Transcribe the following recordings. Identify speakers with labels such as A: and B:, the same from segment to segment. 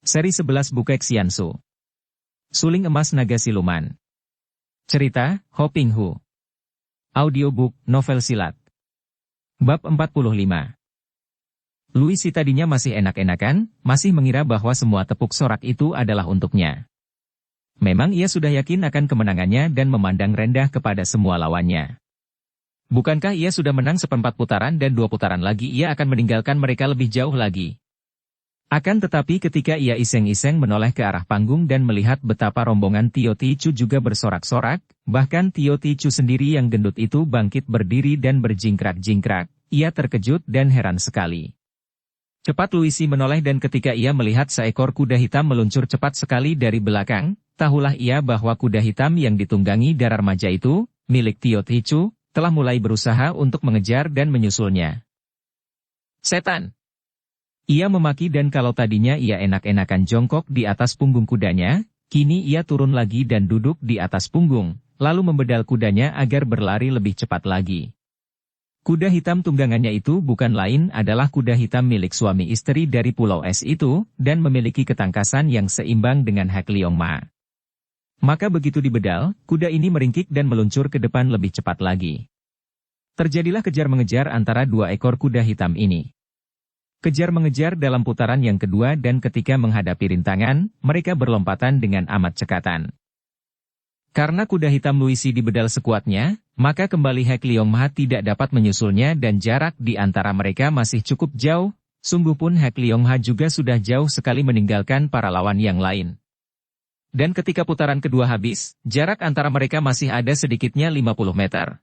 A: Seri 11 Bukek Xiansu. Suling Emas Naga Siluman. Cerita, Ho Ping Hu. Audiobook, novel silat. Bab 45. Luisi tadinya masih enak-enakan, masih mengira bahwa semua tepuk sorak itu adalah untuknya. Memang ia sudah yakin akan kemenangannya dan memandang rendah kepada semua lawannya. Bukankah ia sudah menang seperempat putaran dan 2 putaran lagi ia akan meninggalkan mereka lebih jauh lagi? Akan tetapi ketika ia iseng-iseng menoleh ke arah panggung dan melihat betapa rombongan Tio Ticu juga bersorak-sorak, bahkan Tio Ticu sendiri yang gendut itu bangkit berdiri dan berjingkrak-jingkrak, ia terkejut dan heran sekali. Cepat Luisi menoleh dan ketika ia melihat seekor kuda hitam meluncur cepat sekali dari belakang, tahulah ia bahwa kuda hitam yang ditunggangi darah remaja itu, milik Tio Ticu, telah mulai berusaha untuk mengejar dan menyusulnya. Setan! Ia memaki dan kalau tadinya ia enak-enakan jongkok di atas punggung kudanya, kini ia turun lagi dan duduk di atas punggung, lalu membedal kudanya agar berlari lebih cepat lagi. Kuda hitam tunggangannya itu bukan lain adalah kuda hitam milik suami istri dari Pulau Es itu, dan memiliki ketangkasan yang seimbang dengan Hek Leong Ma. Maka begitu dibedal, kuda ini meringkik dan meluncur ke depan lebih cepat lagi. Terjadilah kejar-mengejar antara 2 ekor kuda hitam ini. Kejar-mengejar dalam putaran yang kedua dan ketika menghadapi rintangan, mereka berlompatan dengan amat cekatan. Karena kuda hitam Luisi dibedal sekuatnya, maka kembali Hek Leong Ma tidak dapat menyusulnya dan jarak di antara mereka masih cukup jauh, sungguh pun Hek Leong Ma juga sudah jauh sekali meninggalkan para lawan yang lain. Dan ketika putaran kedua habis, jarak antara mereka masih ada sedikitnya 50 meter.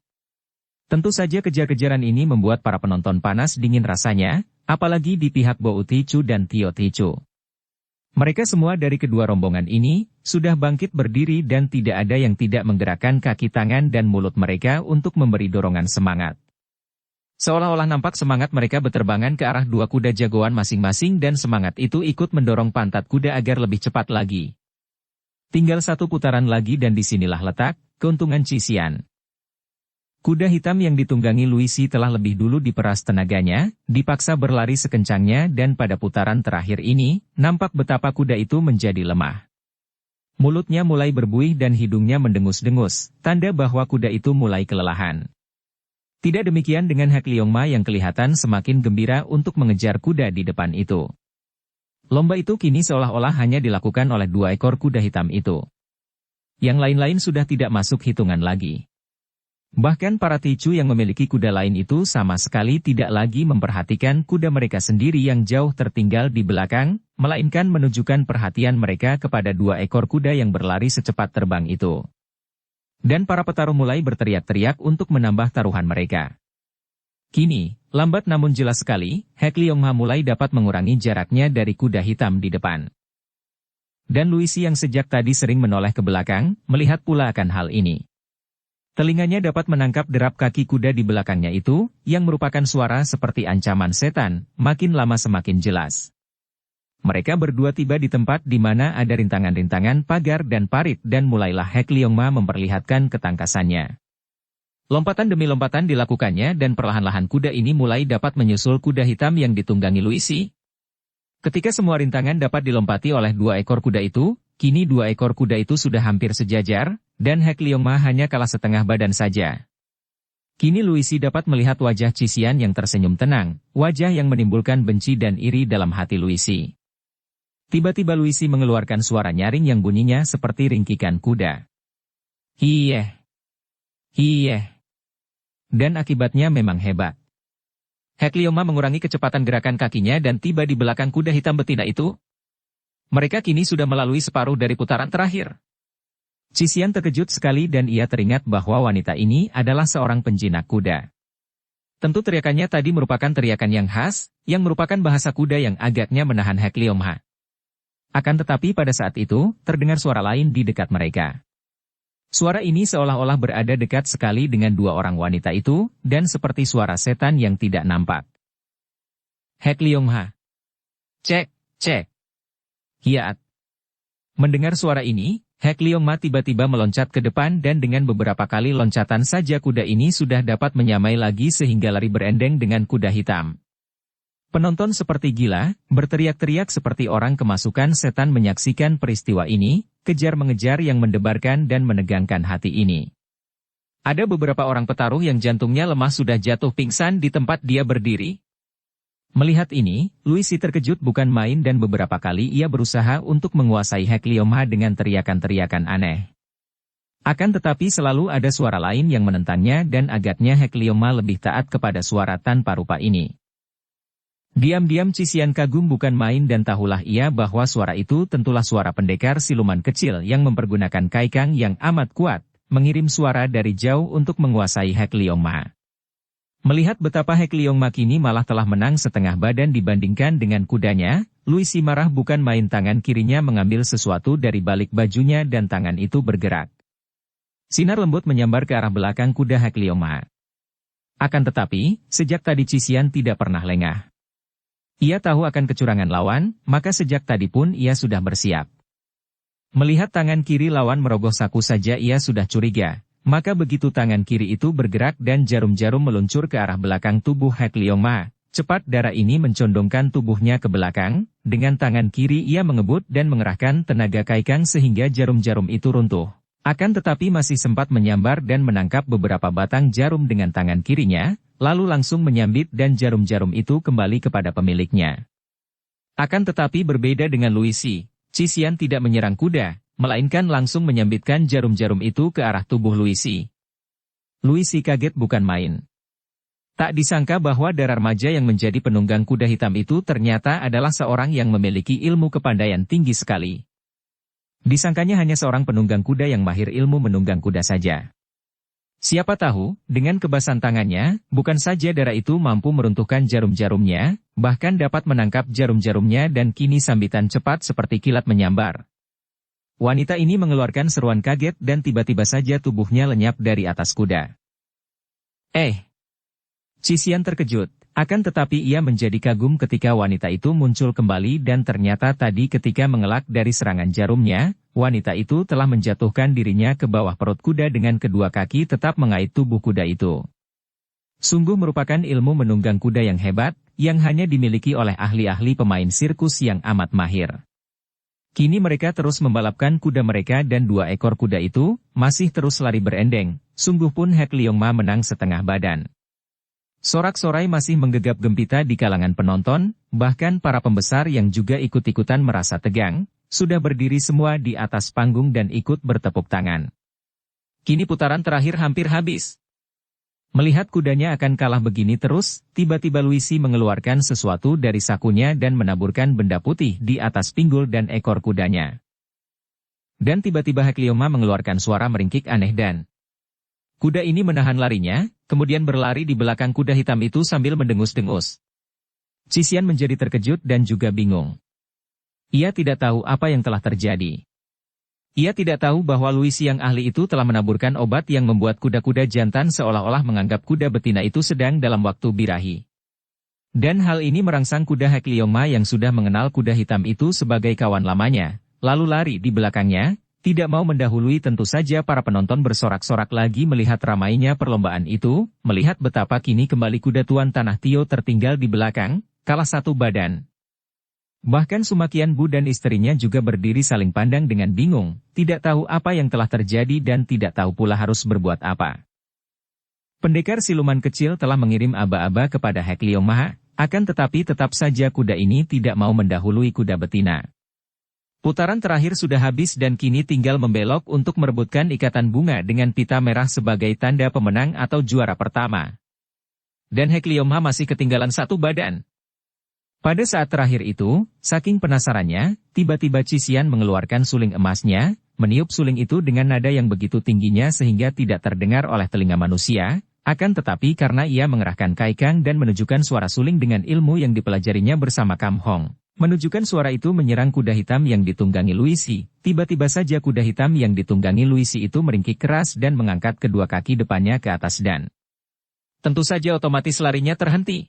A: Tentu saja kejar-kejaran ini membuat para penonton panas dingin rasanya, apalagi di pihak Bo Ticu dan Tio Ticu. Mereka semua dari kedua rombongan ini, sudah bangkit berdiri dan tidak ada yang tidak menggerakkan kaki tangan dan mulut mereka untuk memberi dorongan semangat. Seolah-olah nampak semangat mereka berterbangan ke arah 2 kuda jagoan masing-masing dan semangat itu ikut mendorong pantat kuda agar lebih cepat lagi. Tinggal 1 putaran lagi dan disinilah letak keuntungan Cisian. Kuda hitam yang ditunggangi Luisi telah lebih dulu diperas tenaganya, dipaksa berlari sekencangnya dan pada putaran terakhir ini, nampak betapa kuda itu menjadi lemah. Mulutnya mulai berbuih dan hidungnya mendengus-dengus, tanda bahwa kuda itu mulai kelelahan. Tidak demikian dengan Hek Leong Ma yang kelihatan semakin gembira untuk mengejar kuda di depan itu. Lomba itu kini seolah-olah hanya dilakukan oleh 2 ekor kuda hitam itu. Yang lain-lain sudah tidak masuk hitungan lagi. Bahkan para Ticu yang memiliki kuda lain itu sama sekali tidak lagi memperhatikan kuda mereka sendiri yang jauh tertinggal di belakang, melainkan menunjukkan perhatian mereka kepada 2 ekor kuda yang berlari secepat terbang itu. Dan para petarung mulai berteriak-teriak untuk menambah taruhan mereka. Kini, lambat namun jelas sekali, Hek Leong Ma mulai dapat mengurangi jaraknya dari kuda hitam di depan. Dan Luisi yang sejak tadi sering menoleh ke belakang, melihat pula akan hal ini. Telinganya dapat menangkap derap kaki kuda di belakangnya itu, yang merupakan suara seperti ancaman setan, makin lama semakin jelas. Mereka berdua tiba di tempat di mana ada rintangan-rintangan pagar dan parit dan mulailah Hek Leong Ma memperlihatkan ketangkasannya. Lompatan demi lompatan dilakukannya dan perlahan-lahan kuda ini mulai dapat menyusul kuda hitam yang ditunggangi Luisi. Ketika semua rintangan dapat dilompati oleh 2 ekor kuda itu, kini 2 ekor kuda itu sudah hampir sejajar, dan Hek Leong Ma hanya kalah setengah badan saja. Kini Luisi dapat melihat wajah Cisian yang tersenyum tenang, wajah yang menimbulkan benci dan iri dalam hati Luisi. Tiba-tiba Luisi mengeluarkan suara nyaring yang bunyinya seperti ringkikan kuda. Hiyeh! Hiyeh! Dan akibatnya memang hebat. Hek Leong Ma mengurangi kecepatan gerakan kakinya dan tiba di belakang kuda hitam betina itu. Mereka kini sudah melalui separuh dari putaran terakhir. Cisian terkejut sekali dan ia teringat bahwa wanita ini adalah seorang penjinak kuda. Tentu teriakannya tadi merupakan teriakan yang khas, yang merupakan bahasa kuda yang agaknya menahan Hek Leong Ma. Akan tetapi pada saat itu, terdengar suara lain di dekat mereka. Suara ini seolah-olah berada dekat sekali dengan 2 orang wanita itu, dan seperti suara setan yang tidak nampak. Hek Leong Ma. Cek, cek. Hiat. Mendengar suara ini, Hek Leong Ma tiba-tiba meloncat ke depan dan dengan beberapa kali loncatan saja kuda ini sudah dapat menyamai lagi sehingga lari berendeng dengan kuda hitam. Penonton seperti gila, berteriak-teriak seperti orang kemasukan setan menyaksikan peristiwa ini, kejar-mengejar yang mendebarkan dan menegangkan hati ini. Ada beberapa orang petaruh yang jantungnya lemah sudah jatuh pingsan di tempat dia berdiri. Melihat ini, Luisi terkejut bukan main dan beberapa kali ia berusaha untuk menguasai Heklioma dengan teriakan-teriakan aneh. Akan tetapi selalu ada suara lain yang menentangnya dan agaknya Heklioma lebih taat kepada suara tanpa rupa ini. Diam-diam Cisian kagum bukan main dan tahulah ia bahwa suara itu tentulah suara pendekar siluman kecil yang mempergunakan kaikang yang amat kuat, mengirim suara dari jauh untuk menguasai Heklioma. Melihat betapa Heklioma kini malah telah menang setengah badan dibandingkan dengan kudanya, Luisi marah bukan main tangan kirinya mengambil sesuatu dari balik bajunya dan tangan itu bergerak. Sinar lembut menyambar ke arah belakang kuda Heklioma. Akan tetapi, sejak tadi Cisian tidak pernah lengah. Ia tahu akan kecurangan lawan, maka sejak tadi pun ia sudah bersiap. Melihat tangan kiri lawan merogoh saku saja ia sudah curiga, maka begitu tangan kiri itu bergerak dan jarum-jarum meluncur ke arah belakang tubuh Heklioma, cepat darah ini mencondongkan tubuhnya ke belakang, dengan tangan kiri ia mengebut dan mengerahkan tenaga kaikang sehingga jarum-jarum itu runtuh. Akan tetapi masih sempat menyambar dan menangkap beberapa batang jarum dengan tangan kirinya, lalu langsung menyambit dan jarum-jarum itu kembali kepada pemiliknya. Akan tetapi berbeda dengan Luisi, Cisian tidak menyerang kuda, melainkan langsung menyambitkan jarum-jarum itu ke arah tubuh Luisi. Luisi kaget bukan main. Tak disangka bahwa darah remaja yang menjadi penunggang kuda hitam itu ternyata adalah seorang yang memiliki ilmu kepandaian tinggi sekali. Disangkanya hanya seorang penunggang kuda yang mahir ilmu menunggang kuda saja. Siapa tahu, dengan kebasan tangannya, bukan saja darah itu mampu meruntuhkan jarum-jarumnya, bahkan dapat menangkap jarum-jarumnya dan kini sambitan cepat seperti kilat menyambar. Wanita ini mengeluarkan seruan kaget dan tiba-tiba saja tubuhnya lenyap dari atas kuda. Cisian terkejut, akan tetapi ia menjadi kagum ketika wanita itu muncul kembali dan ternyata tadi ketika mengelak dari serangan jarumnya, wanita itu telah menjatuhkan dirinya ke bawah perut kuda dengan kedua kaki tetap mengait tubuh kuda itu. Sungguh merupakan ilmu menunggang kuda yang hebat, yang hanya dimiliki oleh ahli-ahli pemain sirkus yang amat mahir. Kini mereka terus membalapkan kuda mereka dan dua ekor kuda itu, masih terus lari berendeng, sungguh pun Heklioma menang setengah badan. Sorak-sorai masih menggegap gempita di kalangan penonton, bahkan para pembesar yang juga ikut-ikutan merasa tegang, sudah berdiri semua di atas panggung dan ikut bertepuk tangan. Kini putaran terakhir hampir habis. Melihat kudanya akan kalah begini terus, tiba-tiba Luisi mengeluarkan sesuatu dari sakunya dan menaburkan benda putih di atas pinggul dan ekor kudanya. Dan tiba-tiba Heklioma mengeluarkan suara meringkik aneh dan kuda ini menahan larinya, kemudian berlari di belakang kuda hitam itu sambil mendengus-dengus. Cisian menjadi terkejut dan juga bingung. Ia tidak tahu apa yang telah terjadi. Ia tidak tahu bahwa Luisi yang ahli itu telah menaburkan obat yang membuat kuda-kuda jantan seolah-olah menganggap kuda betina itu sedang dalam waktu birahi. Dan hal ini merangsang kuda Heklioma yang sudah mengenal kuda hitam itu sebagai kawan lamanya, lalu lari di belakangnya. Tidak mau mendahului tentu saja para penonton bersorak-sorak lagi melihat ramainya perlombaan itu, melihat betapa kini kembali kuda Tuan Tanah Tio tertinggal di belakang, kalah satu badan. Bahkan Sumakian Bu dan istrinya juga berdiri saling pandang dengan bingung, tidak tahu apa yang telah terjadi dan tidak tahu pula harus berbuat apa. Pendekar siluman kecil telah mengirim aba-aba kepada Heklioma, akan tetapi tetap saja kuda ini tidak mau mendahului kuda betina. Putaran terakhir sudah habis dan kini tinggal membelok untuk merebutkan ikatan bunga dengan pita merah sebagai tanda pemenang atau juara pertama. Dan Heklioma masih ketinggalan satu badan. Pada saat terakhir itu, saking penasarannya, tiba-tiba Cisian mengeluarkan suling emasnya, meniup suling itu dengan nada yang begitu tingginya sehingga tidak terdengar oleh telinga manusia, akan tetapi karena ia mengerahkan kaikang dan menunjukkan suara suling dengan ilmu yang dipelajarinya bersama Kam Hong. Menunjukkan suara itu menyerang kuda hitam yang ditunggangi Luisi, tiba-tiba saja kuda hitam yang ditunggangi Luisi itu meringkik keras dan mengangkat kedua kaki depannya ke atas dan tentu saja otomatis larinya terhenti.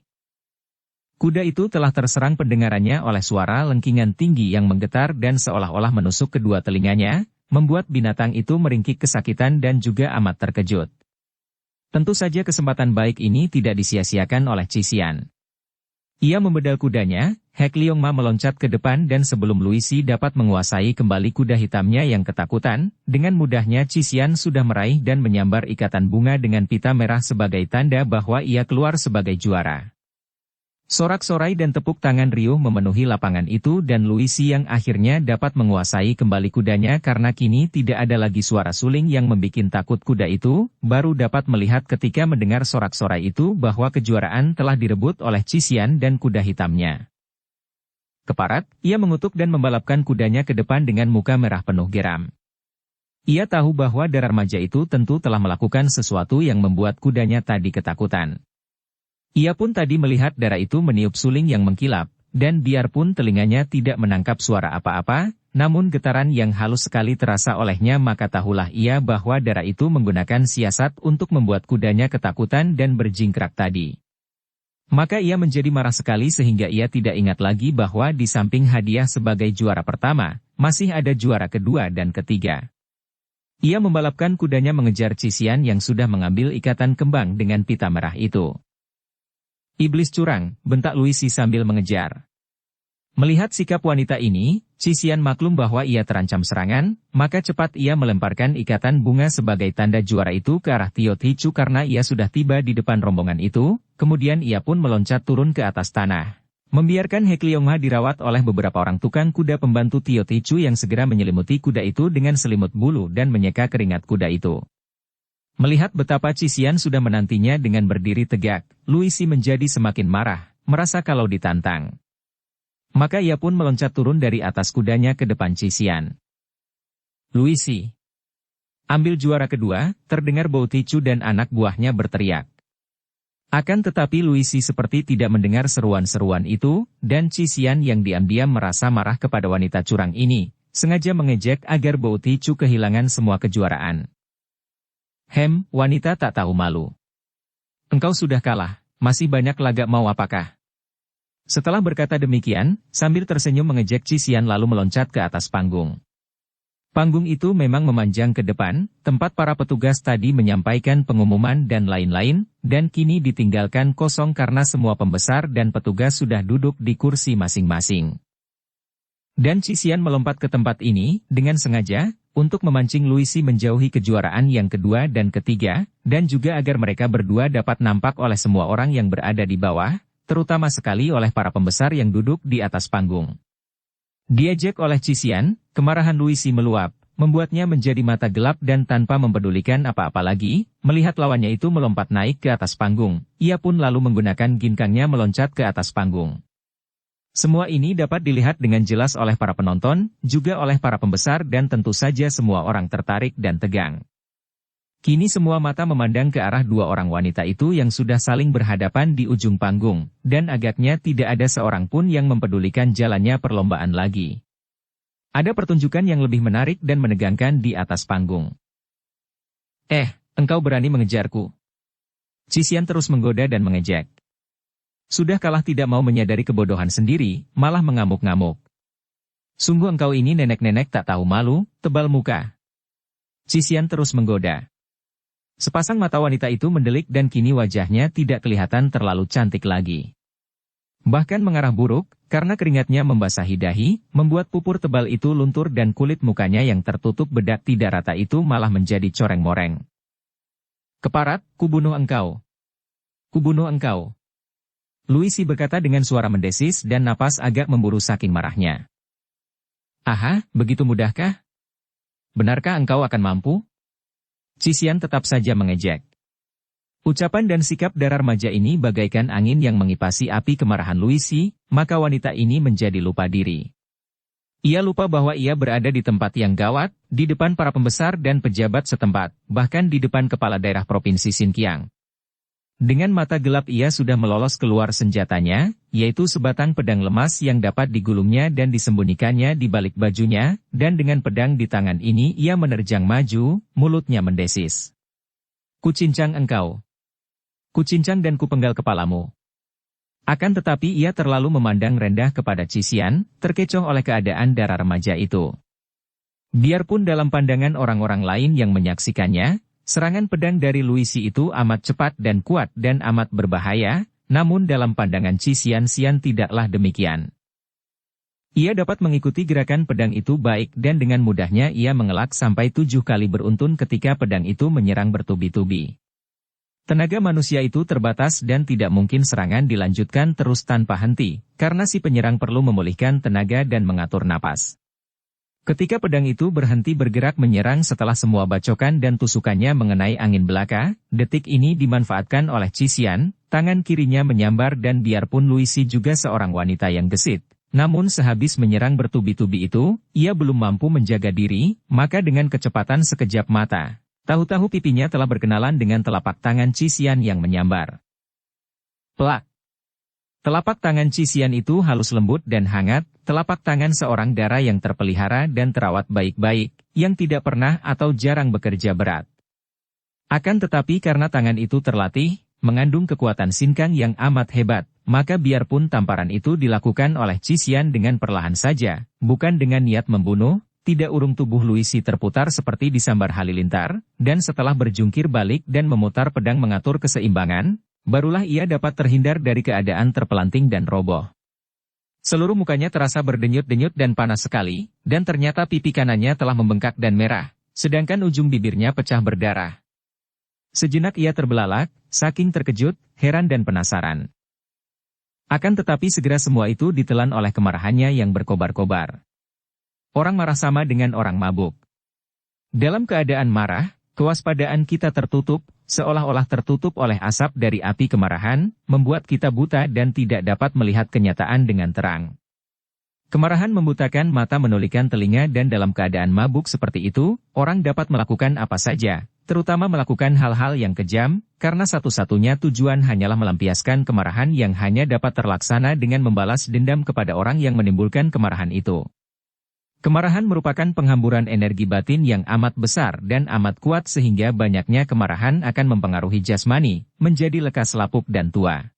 A: Kuda itu telah terserang pendengarannya oleh suara lengkingan tinggi yang menggetar dan seolah-olah menusuk kedua telinganya, membuat binatang itu meringkik kesakitan dan juga amat terkejut. Tentu saja kesempatan baik ini tidak disia-siakan oleh Cisian. Ia membedal kudanya, Hek Liongma meloncat ke depan dan sebelum Luisi dapat menguasai kembali kuda hitamnya yang ketakutan, dengan mudahnya Cisian sudah meraih dan menyambar ikatan bunga dengan pita merah sebagai tanda bahwa ia keluar sebagai juara. Sorak-sorai dan tepuk tangan riuh memenuhi lapangan itu dan Luisi yang akhirnya dapat menguasai kembali kudanya karena kini tidak ada lagi suara suling yang membikin takut kuda itu, baru dapat melihat ketika mendengar sorak-sorai itu bahwa kejuaraan telah direbut oleh Cisian dan kuda hitamnya. Keparat, ia mengutuk dan membalapkan kudanya ke depan dengan muka merah penuh geram. Ia tahu bahwa darah remaja itu tentu telah melakukan sesuatu yang membuat kudanya tadi ketakutan. Ia pun tadi melihat darah itu meniup suling yang mengkilap, dan biarpun telinganya tidak menangkap suara apa-apa, namun getaran yang halus sekali terasa olehnya maka tahulah ia bahwa darah itu menggunakan siasat untuk membuat kudanya ketakutan dan berjingkrak tadi. Maka ia menjadi marah sekali sehingga ia tidak ingat lagi bahwa di samping hadiah sebagai juara pertama, masih ada juara kedua dan ketiga. Ia membalapkan kudanya mengejar Cisian yang sudah mengambil ikatan kembang dengan pita merah itu. Iblis curang, bentak Luisi sambil mengejar. Melihat sikap wanita ini, Cisian maklum bahwa ia terancam serangan, maka cepat ia melemparkan ikatan bunga sebagai tanda juara itu ke arah Tio Ticu karena ia sudah tiba di depan rombongan itu, kemudian ia pun meloncat turun ke atas tanah. Membiarkan Hek Liongma dirawat oleh beberapa orang tukang kuda pembantu Tio Ticu yang segera menyelimuti kuda itu dengan selimut bulu dan menyeka keringat kuda itu. Melihat betapa Cisian sudah menantinya dengan berdiri tegak, Luisi menjadi semakin marah, merasa kalau ditantang. Maka ia pun meloncat turun dari atas kudanya ke depan Cisian. Luisi. Ambil juara kedua, terdengar Bo Ticu dan anak buahnya berteriak. Akan tetapi Luisi seperti tidak mendengar seruan-seruan itu, dan Cisian yang diam-diam merasa marah kepada wanita curang ini, sengaja mengejek agar Bo Ticu kehilangan semua kejuaraan. Wanita tak tahu malu. Engkau sudah kalah, masih banyak laga mau apakah? Setelah berkata demikian, sambil tersenyum mengejek Cisian lalu meloncat ke atas panggung. Panggung itu memang memanjang ke depan, tempat para petugas tadi menyampaikan pengumuman dan lain-lain, dan kini ditinggalkan kosong karena semua pembesar dan petugas sudah duduk di kursi masing-masing. Dan Cisian melompat ke tempat ini, dengan sengaja, untuk memancing Luisi menjauhi kejuaraan yang kedua dan ketiga, dan juga agar mereka berdua dapat nampak oleh semua orang yang berada di bawah, terutama sekali oleh para pembesar yang duduk di atas panggung. Diejek oleh Cisian, kemarahan Luisi meluap, membuatnya menjadi mata gelap dan tanpa mempedulikan apa-apa lagi, melihat lawannya itu melompat naik ke atas panggung, ia pun lalu menggunakan ginkangnya meloncat ke atas panggung. Semua ini dapat dilihat dengan jelas oleh para penonton, juga oleh para pembesar dan tentu saja semua orang tertarik dan tegang. Kini semua mata memandang ke arah dua orang wanita itu yang sudah saling berhadapan di ujung panggung, dan agaknya tidak ada seorang pun yang mempedulikan jalannya perlombaan lagi. Ada pertunjukan yang lebih menarik dan menegangkan di atas panggung. Engkau berani mengejarku. Cisian terus menggoda dan mengejek. Sudah kalah tidak mau menyadari kebodohan sendiri, malah mengamuk-ngamuk. Sungguh engkau ini nenek-nenek tak tahu malu, tebal muka. Cisian terus menggoda. Sepasang mata wanita itu mendelik dan kini wajahnya tidak kelihatan terlalu cantik lagi. Bahkan mengarah buruk, karena keringatnya membasahi dahi, membuat pupur tebal itu luntur dan kulit mukanya yang tertutup bedak tidak rata itu malah menjadi coreng-moreng. Keparat, kubunuh engkau. Kubunuh engkau. Luisi berkata dengan suara mendesis dan napas agak memburu saking marahnya. Aha, begitu mudahkah? Benarkah engkau akan mampu? Cisian tetap saja mengejek. Ucapan dan sikap darah remaja ini bagaikan angin yang mengipasi api kemarahan Luisi, maka wanita ini menjadi lupa diri. Ia lupa bahwa ia berada di tempat yang gawat, di depan para pembesar dan pejabat setempat, bahkan di depan kepala daerah Provinsi Xinjiang. Dengan mata gelap ia sudah melolos keluar senjatanya, yaitu sebatang pedang lemas yang dapat digulungnya dan disembunyikannya di balik bajunya, dan dengan pedang di tangan ini ia menerjang maju, mulutnya mendesis. Kucincang engkau. Kucincang dan kupenggal kepalamu. Akan tetapi ia terlalu memandang rendah kepada Cisian, terkecoh oleh keadaan darah remaja itu. Biarpun dalam pandangan orang-orang lain yang menyaksikannya, serangan pedang dari Luisi itu amat cepat dan kuat dan amat berbahaya, namun dalam pandangan Qi Xian tidaklah demikian. Ia dapat mengikuti gerakan pedang itu baik dan dengan mudahnya ia mengelak sampai 7 kali beruntun ketika pedang itu menyerang bertubi-tubi. Tenaga manusia itu terbatas dan tidak mungkin serangan dilanjutkan terus tanpa henti, karena si penyerang perlu memulihkan tenaga dan mengatur napas. Ketika pedang itu berhenti bergerak menyerang setelah semua bacokan dan tusukannya mengenai angin belaka, detik ini dimanfaatkan oleh Qi Xian, tangan kirinya menyambar dan biarpun Luisi juga seorang wanita yang gesit. Namun sehabis menyerang bertubi-tubi itu, ia belum mampu menjaga diri, maka dengan kecepatan sekejap mata, tahu-tahu pipinya telah berkenalan dengan telapak tangan Qi Xian yang menyambar. Plak! Telapak tangan Qi Xian itu halus lembut dan hangat, telapak tangan seorang dara yang terpelihara dan terawat baik-baik, yang tidak pernah atau jarang bekerja berat. Akan tetapi karena tangan itu terlatih, mengandung kekuatan sinkang yang amat hebat, maka biarpun tamparan itu dilakukan oleh Qi Xian dengan perlahan saja, bukan dengan niat membunuh, tidak urung tubuh Luisi terputar seperti disambar halilintar, dan setelah berjungkir balik dan memutar pedang mengatur keseimbangan, barulah ia dapat terhindar dari keadaan terpelanting dan roboh. Seluruh mukanya terasa berdenyut-denyut dan panas sekali, dan ternyata pipi kanannya telah membengkak dan merah, sedangkan ujung bibirnya pecah berdarah. Sejenak ia terbelalak, saking terkejut, heran dan penasaran. Akan tetapi segera semua itu ditelan oleh kemarahannya yang berkobar-kobar. Orang marah sama dengan orang mabuk. Dalam keadaan marah, kewaspadaan kita tertutup, seolah-olah tertutup oleh asap dari api kemarahan, membuat kita buta dan tidak dapat melihat kenyataan dengan terang. Kemarahan membutakan mata menulikan telinga dan dalam keadaan mabuk seperti itu, orang dapat melakukan apa saja, terutama melakukan hal-hal yang kejam, karena satu-satunya tujuan hanyalah melampiaskan kemarahan yang hanya dapat terlaksana dengan membalas dendam kepada orang yang menimbulkan kemarahan itu. Kemarahan merupakan penghamburan energi batin yang amat besar dan amat kuat sehingga banyaknya kemarahan akan mempengaruhi jasmani, menjadi lekas lapuk dan tua.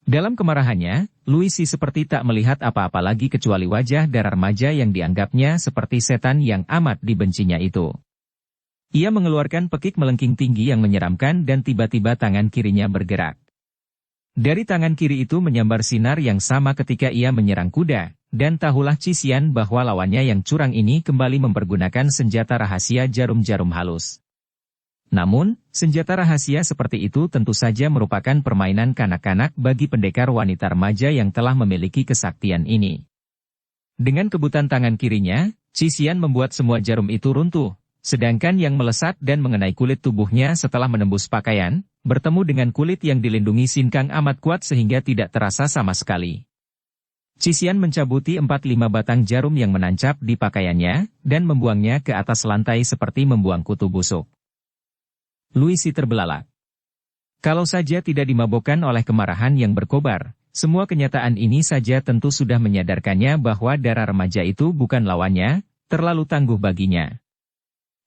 A: Dalam kemarahannya, Luisi seperti tak melihat apa-apa lagi kecuali wajah dara remaja yang dianggapnya seperti setan yang amat dibencinya itu. Ia mengeluarkan pekik melengking tinggi yang menyeramkan dan tiba-tiba tangan kirinya bergerak. Dari tangan kiri itu menyambar sinar yang sama ketika ia menyerang kuda, dan tahulah Qi Xian bahwa lawannya yang curang ini kembali mempergunakan senjata rahasia jarum-jarum halus. Namun, senjata rahasia seperti itu tentu saja merupakan permainan kanak-kanak bagi pendekar wanita remaja yang telah memiliki kesaktian ini. Dengan kebutan tangan kirinya, Qi Xian membuat semua jarum itu runtuh, sedangkan yang melesat dan mengenai kulit tubuhnya setelah menembus pakaian, bertemu dengan kulit yang dilindungi sinkang amat kuat sehingga tidak terasa sama sekali. Qi Xian mencabuti 4-5 batang jarum yang menancap di pakaiannya, dan membuangnya ke atas lantai seperti membuang kutu busuk. Luisi terbelalak. Kalau saja tidak dimabokkan oleh kemarahan yang berkobar, semua kenyataan ini saja tentu sudah menyadarkannya bahwa dara remaja itu bukan lawannya, terlalu tangguh baginya.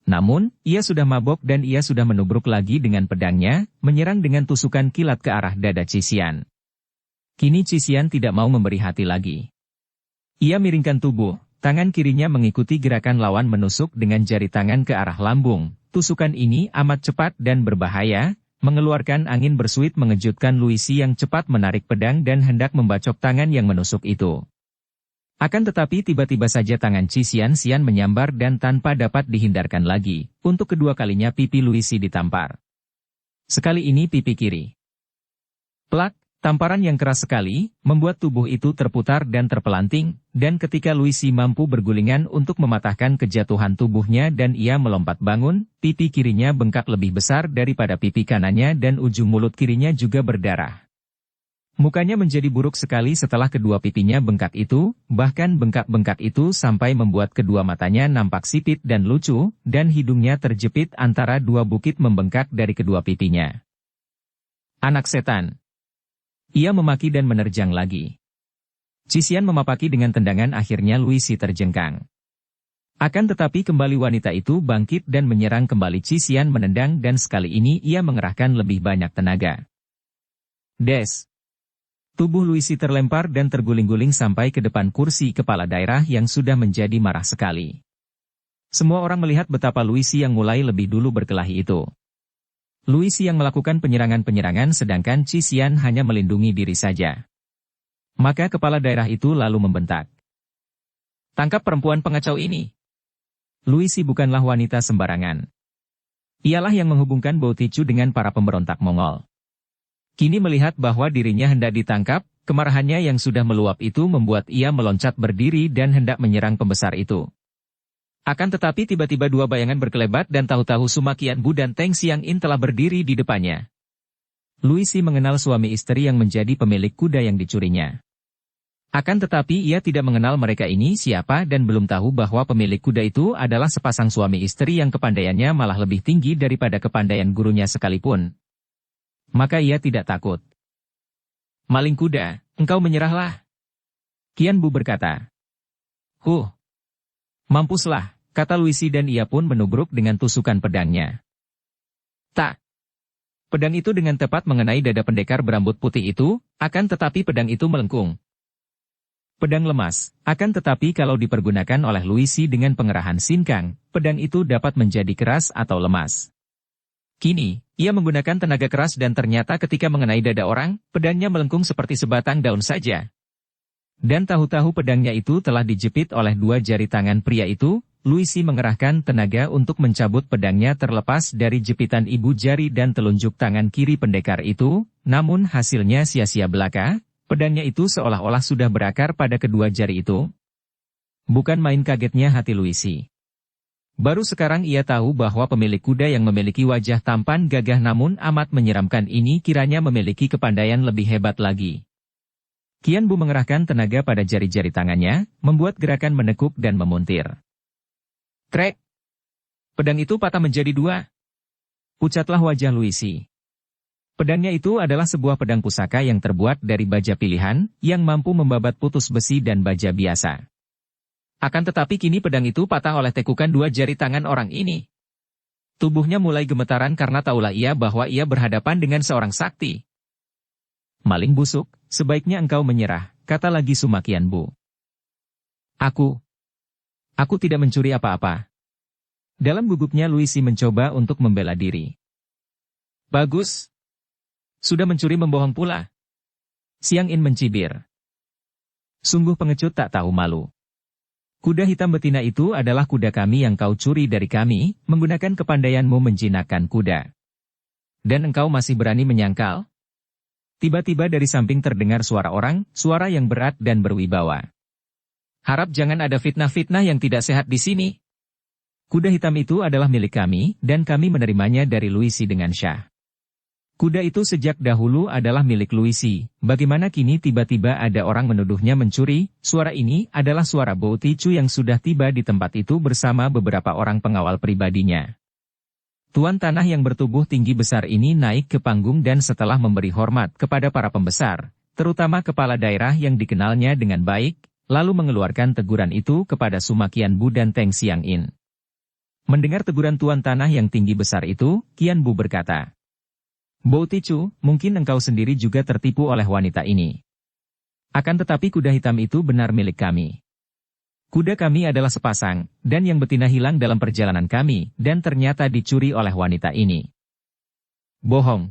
A: Namun, ia sudah mabok dan ia sudah menubruk lagi dengan pedangnya, menyerang dengan tusukan kilat ke arah dada Qi Xian. Kini Qi Xian tidak mau memberi hati lagi. Ia miringkan tubuh, tangan kirinya mengikuti gerakan lawan menusuk dengan jari tangan ke arah lambung. Tusukan ini amat cepat dan berbahaya, mengeluarkan angin bersuit mengejutkan Luisi yang cepat menarik pedang dan hendak membacok tangan yang menusuk itu. Akan tetapi tiba-tiba saja tangan Qi Xian menyambar dan tanpa dapat dihindarkan lagi, untuk kedua kalinya pipi Luisi ditampar. Sekali ini pipi kiri. Plak! Tamparan yang keras sekali, membuat tubuh itu terputar dan terpelanting, dan ketika Luisi mampu bergulingan untuk mematahkan kejatuhan tubuhnya dan ia melompat bangun, pipi kirinya bengkak lebih besar daripada pipi kanannya dan ujung mulut kirinya juga berdarah. Mukanya menjadi buruk sekali setelah kedua pipinya bengkak itu, bahkan bengkak-bengkak itu sampai membuat kedua matanya nampak sipit dan lucu, dan hidungnya terjepit antara dua bukit membengkak dari kedua pipinya. Anak setan! Ia memaki dan menerjang lagi. Qi Xian memapaki dengan tendangan akhirnya Luisi terjengkang. Akan tetapi kembali wanita itu bangkit dan menyerang kembali Qi Xian menendang dan sekali ini ia mengerahkan lebih banyak tenaga. Des! Tubuh Luisi terlempar dan terguling-guling sampai ke depan kursi kepala daerah yang sudah menjadi marah sekali. Semua orang melihat betapa Luisi yang mulai lebih dulu berkelahi itu. Luisi yang melakukan penyerangan-penyerangan sedangkan Qi Xian hanya melindungi diri saja. Maka kepala daerah itu lalu membentak. Tangkap perempuan pengacau ini. Luisi bukanlah wanita sembarangan. Ialah yang menghubungkan Bo Tichu dengan para pemberontak Mongol. Kini melihat bahwa dirinya hendak ditangkap, kemarahannya yang sudah meluap itu membuat ia meloncat berdiri dan hendak menyerang pembesar itu. Akan tetapi tiba-tiba dua bayangan berkelebat dan tahu-tahu Suma Qianbu dan Teng Xiangin telah berdiri di depannya. Luisi mengenal suami istri yang menjadi pemilik kuda yang dicurinya. Akan tetapi ia tidak mengenal mereka ini siapa dan belum tahu bahwa pemilik kuda itu adalah sepasang suami istri yang kepandaiannya malah lebih tinggi daripada kepandaian gurunya sekalipun. Maka ia tidak takut. Maling kuda, engkau menyerahlah. Qianbu berkata. Mampuslah, kata Luisi dan ia pun menubruk dengan tusukan pedangnya. Tak. Pedang itu dengan tepat mengenai dada pendekar berambut putih itu, akan tetapi pedang itu melengkung. Pedang lemas, akan tetapi kalau dipergunakan oleh Luisi dengan pengerahan sinkang, pedang itu dapat menjadi keras atau lemas. Kini, ia menggunakan tenaga keras dan ternyata ketika mengenai dada orang, pedangnya melengkung seperti sebatang daun saja. Dan tahu-tahu pedangnya itu telah dijepit oleh dua jari tangan pria itu, Luisi mengerahkan tenaga untuk mencabut pedangnya terlepas dari jepitan ibu jari dan telunjuk tangan kiri pendekar itu, namun hasilnya sia-sia belaka. Pedangnya itu seolah-olah sudah berakar pada kedua jari itu. Bukan main kagetnya hati Luisi. Baru sekarang ia tahu bahwa pemilik kuda yang memiliki wajah tampan gagah namun amat menyeramkan ini kiranya memiliki kepandaian lebih hebat lagi. Qianbu mengerahkan tenaga pada jari-jari tangannya, membuat gerakan menekuk dan memuntir. Krek! Pedang itu patah menjadi dua. Pucatlah wajah Luisi. Pedangnya itu adalah sebuah pedang pusaka yang terbuat dari baja pilihan, yang mampu membabat putus besi dan baja biasa. Akan tetapi kini pedang itu patah oleh tekukan dua jari tangan orang ini. Tubuhnya mulai gemetaran karena tahulah ia bahwa ia berhadapan dengan seorang sakti. Maling busuk, sebaiknya engkau menyerah, kata lagi Suma Qianbu. Aku tidak mencuri apa-apa. Dalam gugupnya Luisi mencoba untuk membela diri. Bagus. Sudah mencuri membohong pula. Xiangin mencibir. Sungguh pengecut tak tahu malu. Kuda hitam betina itu adalah kuda kami yang kau curi dari kami, menggunakan kepandaianmu menjinakkan kuda. Dan engkau masih berani menyangkal? Tiba-tiba dari samping terdengar suara orang, suara yang berat dan berwibawa. Harap jangan ada fitnah-fitnah yang tidak sehat di sini. Kuda hitam itu adalah milik kami, dan kami menerimanya dari Luisi dengan syah. Kuda itu sejak dahulu adalah milik Luisi, bagaimana kini tiba-tiba ada orang menuduhnya mencuri? Suara ini adalah suara Bo Tichu yang sudah tiba di tempat itu bersama beberapa orang pengawal pribadinya. Tuan tanah yang bertubuh tinggi besar ini naik ke panggung dan setelah memberi hormat kepada para pembesar, terutama kepala daerah yang dikenalnya dengan baik, lalu mengeluarkan teguran itu kepada Suma Qianbu dan Teng Xiangin. Mendengar teguran tuan tanah yang tinggi besar itu, Qianbu berkata, Bo Tichu, mungkin engkau sendiri juga tertipu oleh wanita ini. Akan tetapi kuda hitam itu benar milik kami. Kuda kami adalah sepasang, dan yang betina hilang dalam perjalanan kami, dan ternyata dicuri oleh wanita ini. Bohong.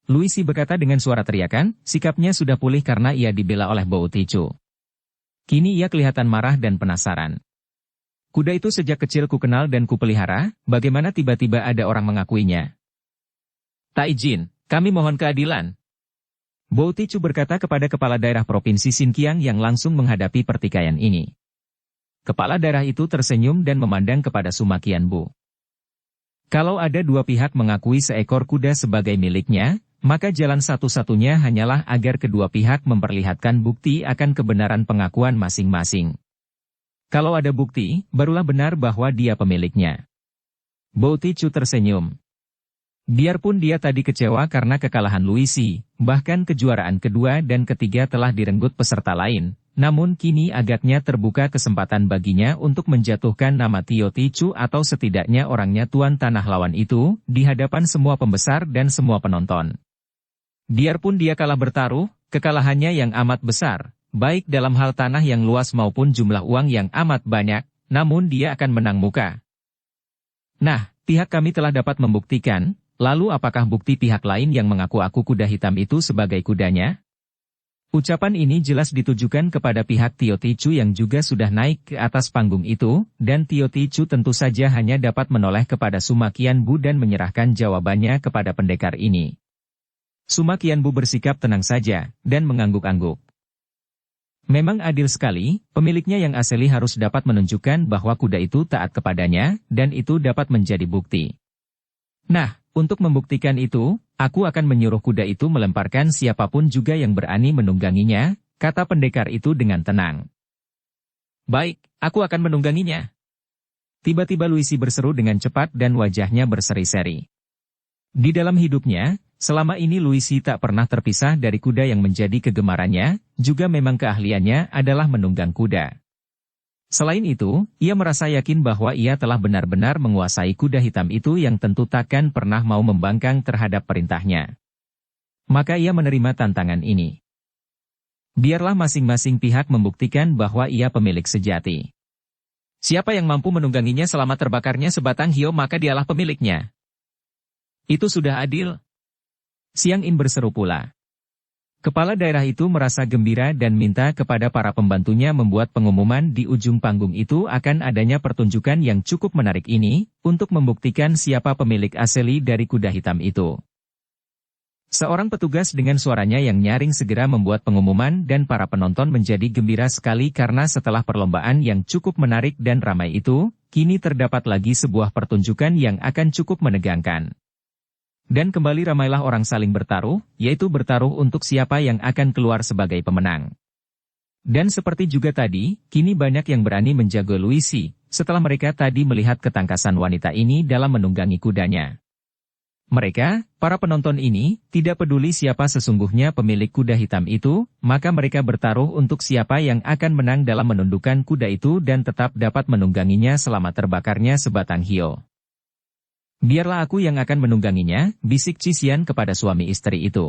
A: Luisi berkata dengan suara teriakan, sikapnya sudah pulih karena ia dibela oleh Bo Tichu. Kini ia kelihatan marah dan penasaran. Kuda itu sejak kecil ku kenal dan ku pelihara, bagaimana tiba-tiba ada orang mengakuinya? Tak izin, kami mohon keadilan. Bo Tichu berkata kepada kepala daerah Provinsi Xinjiang yang langsung menghadapi pertikaian ini. Kepala daerah itu tersenyum dan memandang kepada Suma Qianbu. Kalau ada dua pihak mengakui seekor kuda sebagai miliknya, maka jalan satu-satunya hanyalah agar kedua pihak memperlihatkan bukti akan kebenaran pengakuan masing-masing. Kalau ada bukti, barulah benar bahwa dia pemiliknya. Bo Tichu tersenyum. Biarpun dia tadi kecewa karena kekalahan Luisi, bahkan kejuaraan kedua dan ketiga telah direnggut peserta lain, namun kini agaknya terbuka kesempatan baginya untuk menjatuhkan nama Tio Tichu atau setidaknya orangnya tuan tanah lawan itu, di hadapan semua pembesar dan semua penonton. Biarpun dia kalah bertaruh, kekalahannya yang amat besar, baik dalam hal tanah yang luas maupun jumlah uang yang amat banyak, namun dia akan menang muka. Nah, pihak kami telah dapat membuktikan, lalu apakah bukti pihak lain yang mengaku-aku kuda hitam itu sebagai kudanya? Ucapan ini jelas ditujukan kepada pihak Tio Ticu yang juga sudah naik ke atas panggung itu, dan Tio Ticu tentu saja hanya dapat menoleh kepada Suma Qianbu dan menyerahkan jawabannya kepada pendekar ini. Suma Qianbu bersikap tenang saja, dan mengangguk-angguk. Memang adil sekali, pemiliknya yang asli harus dapat menunjukkan bahwa kuda itu taat kepadanya, dan itu dapat menjadi bukti. Nah, untuk membuktikan itu, aku akan menyuruh kuda itu melemparkan siapapun juga yang berani menungganginya, kata pendekar itu dengan tenang. Baik, aku akan menungganginya. Tiba-tiba Luisi berseru dengan cepat dan wajahnya berseri-seri. Di dalam hidupnya, selama ini Luisi tak pernah terpisah dari kuda yang menjadi kegemarannya, juga memang keahliannya adalah menunggang kuda. Selain itu, ia merasa yakin bahwa ia telah benar-benar menguasai kuda hitam itu yang tentu takkan pernah mau membangkang terhadap perintahnya. Maka ia menerima tantangan ini. Biarlah masing-masing pihak membuktikan bahwa ia pemilik sejati. Siapa yang mampu menungganginya selama terbakarnya sebatang hio maka dialah pemiliknya. Itu sudah adil. Siang In berseru pula. Kepala daerah itu merasa gembira dan minta kepada para pembantunya membuat pengumuman di ujung panggung itu akan adanya pertunjukan yang cukup menarik ini, untuk membuktikan siapa pemilik asli dari kuda hitam itu. Seorang petugas dengan suaranya yang nyaring segera membuat pengumuman dan para penonton menjadi gembira sekali karena setelah perlombaan yang cukup menarik dan ramai itu, kini terdapat lagi sebuah pertunjukan yang akan cukup menegangkan. Dan kembali ramailah orang saling bertaruh, yaitu bertaruh untuk siapa yang akan keluar sebagai pemenang. Dan seperti juga tadi, kini banyak yang berani menjago Luisi, setelah mereka tadi melihat ketangkasan wanita ini dalam menunggangi kudanya. Mereka, para penonton ini, tidak peduli siapa sesungguhnya pemilik kuda hitam itu, maka mereka bertaruh untuk siapa yang akan menang dalam menundukkan kuda itu dan tetap dapat menungganginya selama terbakarnya sebatang hio. Biarlah aku yang akan menungganginya, bisik Cisian kepada suami istri itu.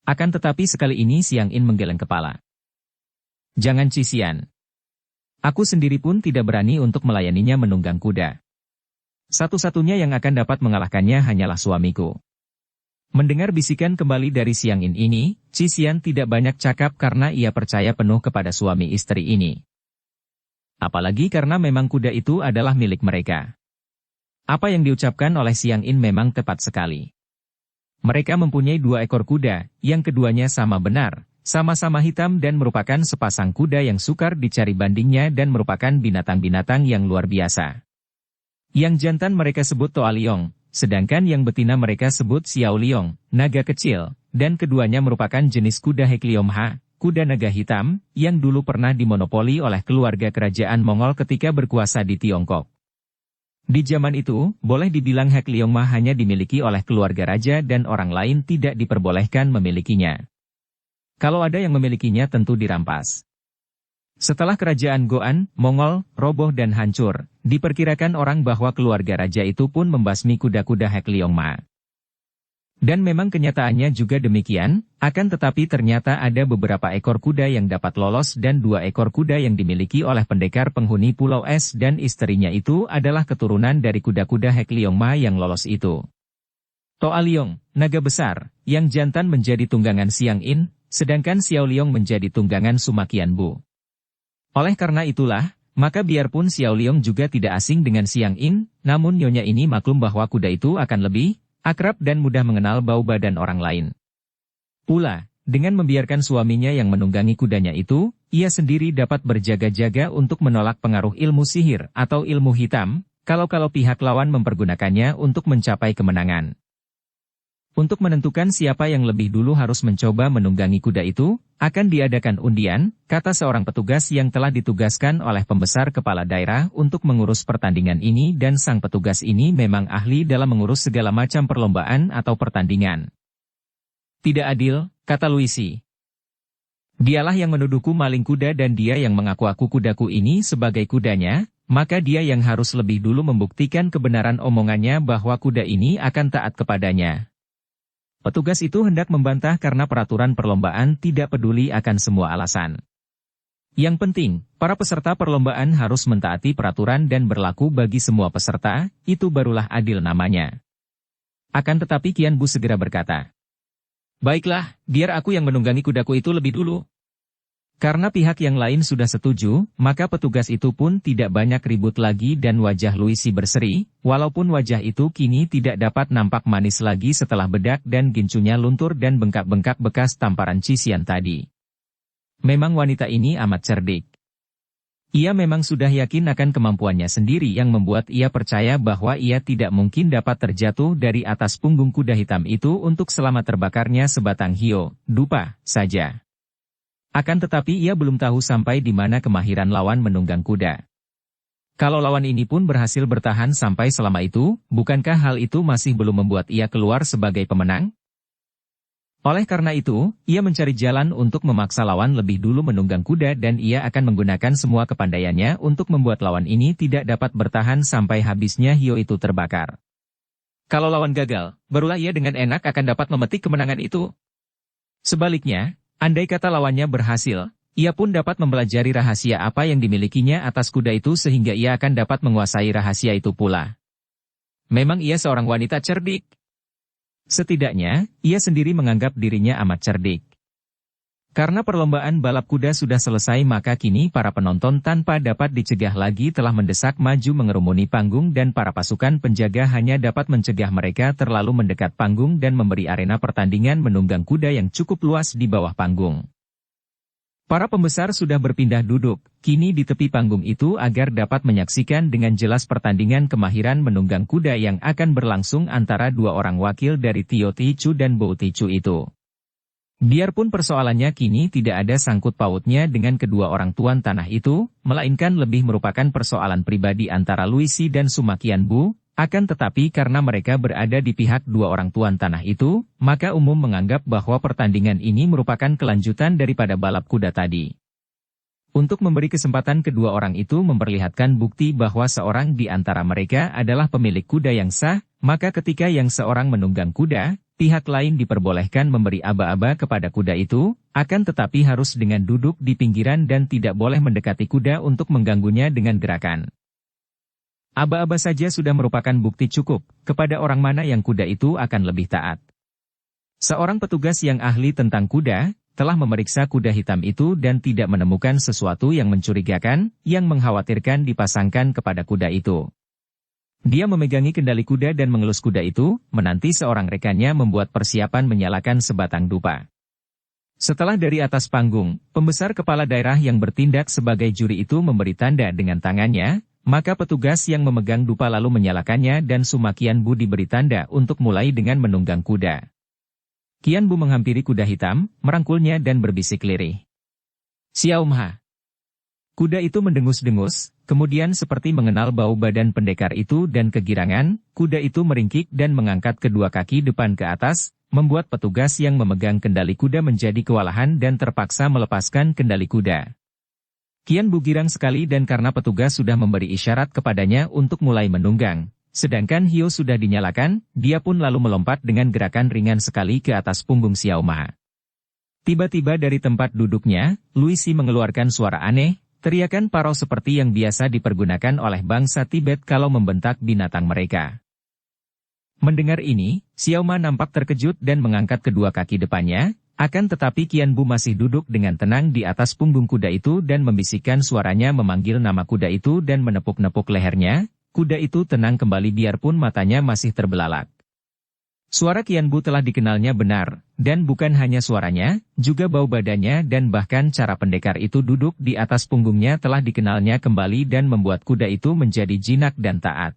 A: Akan tetapi sekali ini Siang In menggeleng kepala. Jangan Cisian. Aku sendiri pun tidak berani untuk melayaninya menunggang kuda. Satu-satunya yang akan dapat mengalahkannya hanyalah suamiku. Mendengar bisikan kembali dari Siang In ini, Cisian tidak banyak cakap karena ia percaya penuh kepada suami istri ini. Apalagi karena memang kuda itu adalah milik mereka. Apa yang diucapkan oleh Siang In memang tepat sekali. Mereka mempunyai 2 ekor kuda, yang keduanya sama benar, sama-sama hitam dan merupakan sepasang kuda yang sukar dicari bandingnya dan merupakan binatang-binatang yang luar biasa. Yang jantan mereka sebut Toa Liong, sedangkan yang betina mereka sebut Xiao Liong, naga kecil, dan keduanya merupakan jenis kuda Hekliom Ha, kuda naga hitam, yang dulu pernah dimonopoli oleh keluarga kerajaan Mongol ketika berkuasa di Tiongkok. Di zaman itu, boleh dibilang Hekliong Ma hanya dimiliki oleh keluarga raja dan orang lain tidak diperbolehkan memilikinya. Kalau ada yang memilikinya tentu dirampas. Setelah kerajaan Goan, Mongol, roboh dan hancur, diperkirakan orang bahwa keluarga raja itu pun membasmi kuda-kuda Hekliong Ma. Dan memang kenyataannya juga demikian, akan tetapi ternyata ada beberapa ekor kuda yang dapat lolos dan 2 ekor kuda yang dimiliki oleh pendekar penghuni Pulau Es dan istrinya itu adalah keturunan dari kuda-kuda Hekliong Ma yang lolos itu. Toa Liong, naga besar, yang jantan menjadi tunggangan Siang In, sedangkan Xiao Liong menjadi tunggangan Suma Qianbu. Oleh karena itulah, maka biarpun Xiao Liong juga tidak asing dengan Siang In, namun nyonya ini maklum bahwa kuda itu akan lebih akrab dan mudah mengenal bau badan orang lain. Pula, dengan membiarkan suaminya yang menunggangi kudanya itu, ia sendiri dapat berjaga-jaga untuk menolak pengaruh ilmu sihir atau ilmu hitam, kalau-kalau pihak lawan mempergunakannya untuk mencapai kemenangan. Untuk menentukan siapa yang lebih dulu harus mencoba menunggangi kuda itu, akan diadakan undian, kata seorang petugas yang telah ditugaskan oleh pembesar kepala daerah untuk mengurus pertandingan ini dan sang petugas ini memang ahli dalam mengurus segala macam perlombaan atau pertandingan. Tidak adil, kata Luisi. Dialah yang menuduhku maling kuda dan dia yang mengaku-aku kudaku ini sebagai kudanya, maka dia yang harus lebih dulu membuktikan kebenaran omongannya bahwa kuda ini akan taat kepadanya. Petugas itu hendak membantah karena peraturan perlombaan tidak peduli akan semua alasan. Yang penting, para peserta perlombaan harus mentaati peraturan dan berlaku bagi semua peserta, itu barulah adil namanya. Akan tetapi Qian Bu segera berkata, "Baiklah, biar aku yang menunggangi kudaku itu lebih dulu." Karena pihak yang lain sudah setuju, maka petugas itu pun tidak banyak ribut lagi dan wajah Luisi berseri, walaupun wajah itu kini tidak dapat nampak manis lagi setelah bedak dan gincunya luntur dan bengkak-bengkak bekas tamparan Cisian tadi. Memang wanita ini amat cerdik. Ia memang sudah yakin akan kemampuannya sendiri yang membuat ia percaya bahwa ia tidak mungkin dapat terjatuh dari atas punggung kuda hitam itu untuk selamat terbakarnya sebatang hio, dupa, saja. Akan tetapi ia belum tahu sampai di mana kemahiran lawan menunggang kuda. Kalau lawan ini pun berhasil bertahan sampai selama itu, bukankah hal itu masih belum membuat ia keluar sebagai pemenang? Oleh karena itu, ia mencari jalan untuk memaksa lawan lebih dulu menunggang kuda dan ia akan menggunakan semua kepandaiannya untuk membuat lawan ini tidak dapat bertahan sampai habisnya hio itu terbakar. Kalau lawan gagal, barulah ia dengan enak akan dapat memetik kemenangan itu. Sebaliknya, andai kata lawannya berhasil, ia pun dapat mempelajari rahasia apa yang dimilikinya atas kuda itu sehingga ia akan dapat menguasai rahasia itu pula. Memang ia seorang wanita cerdik. Setidaknya, ia sendiri menganggap dirinya amat cerdik. Karena perlombaan balap kuda sudah selesai maka kini para penonton tanpa dapat dicegah lagi telah mendesak maju mengerumuni panggung dan para pasukan penjaga hanya dapat mencegah mereka terlalu mendekat panggung dan memberi arena pertandingan menunggang kuda yang cukup luas di bawah panggung. Para pembesar sudah berpindah duduk, kini di tepi panggung itu agar dapat menyaksikan dengan jelas pertandingan kemahiran menunggang kuda yang akan berlangsung antara dua orang wakil dari Tio Tichu dan Bo Tichu itu. Biarpun persoalannya kini tidak ada sangkut pautnya dengan kedua orang tuan tanah itu, melainkan lebih merupakan persoalan pribadi antara Luisi dan Suma Qianbu, akan tetapi karena mereka berada di pihak dua orang tuan tanah itu, maka umum menganggap bahwa pertandingan ini merupakan kelanjutan daripada balap kuda tadi. Untuk memberi kesempatan kedua orang itu memperlihatkan bukti bahwa seorang di antara mereka adalah pemilik kuda yang sah, maka ketika yang seorang menunggang kuda, pihak lain diperbolehkan memberi aba-aba kepada kuda itu, akan tetapi harus dengan duduk di pinggiran dan tidak boleh mendekati kuda untuk mengganggunya dengan gerakan. Aba-aba saja sudah merupakan bukti cukup, kepada orang mana yang kuda itu akan lebih taat. Seorang petugas yang ahli tentang kuda, telah memeriksa kuda hitam itu dan tidak menemukan sesuatu yang mencurigakan, yang mengkhawatirkan dipasangkan kepada kuda itu. Dia memegangi kendali kuda dan mengelus kuda itu, menanti seorang rekannya membuat persiapan menyalakan sebatang dupa. Setelah dari atas panggung, pembesar kepala daerah yang bertindak sebagai juri itu memberi tanda dengan tangannya, maka petugas yang memegang dupa lalu menyalakannya dan Suma Qianbu diberi tanda untuk mulai dengan menunggang kuda. Qianbu menghampiri kuda hitam, merangkulnya dan berbisik lirih. "Xiao Ma." Kuda itu mendengus-dengus, kemudian seperti mengenal bau badan pendekar itu dan kegirangan, kuda itu meringkik dan mengangkat kedua kaki depan ke atas, membuat petugas yang memegang kendali kuda menjadi kewalahan dan terpaksa melepaskan kendali kuda. Qianbu girang sekali dan karena petugas sudah memberi isyarat kepadanya untuk mulai menunggang, sedangkan hio sudah dinyalakan, dia pun lalu melompat dengan gerakan ringan sekali ke atas punggung Xiao Ma. Tiba-tiba dari tempat duduknya, Luisi mengeluarkan suara aneh, teriakan parau seperti yang biasa dipergunakan oleh bangsa Tibet kalau membentak binatang mereka. Mendengar ini, Xiao Ma nampak terkejut dan mengangkat kedua kaki depannya, akan tetapi Qianbu masih duduk dengan tenang di atas punggung kuda itu dan membisikkan suaranya memanggil nama kuda itu dan menepuk-nepuk lehernya, kuda itu tenang kembali biarpun matanya masih terbelalak. Suara Qianbu telah dikenalnya benar, dan bukan hanya suaranya, juga bau badannya dan bahkan cara pendekar itu duduk di atas punggungnya telah dikenalnya kembali dan membuat kuda itu menjadi jinak dan taat.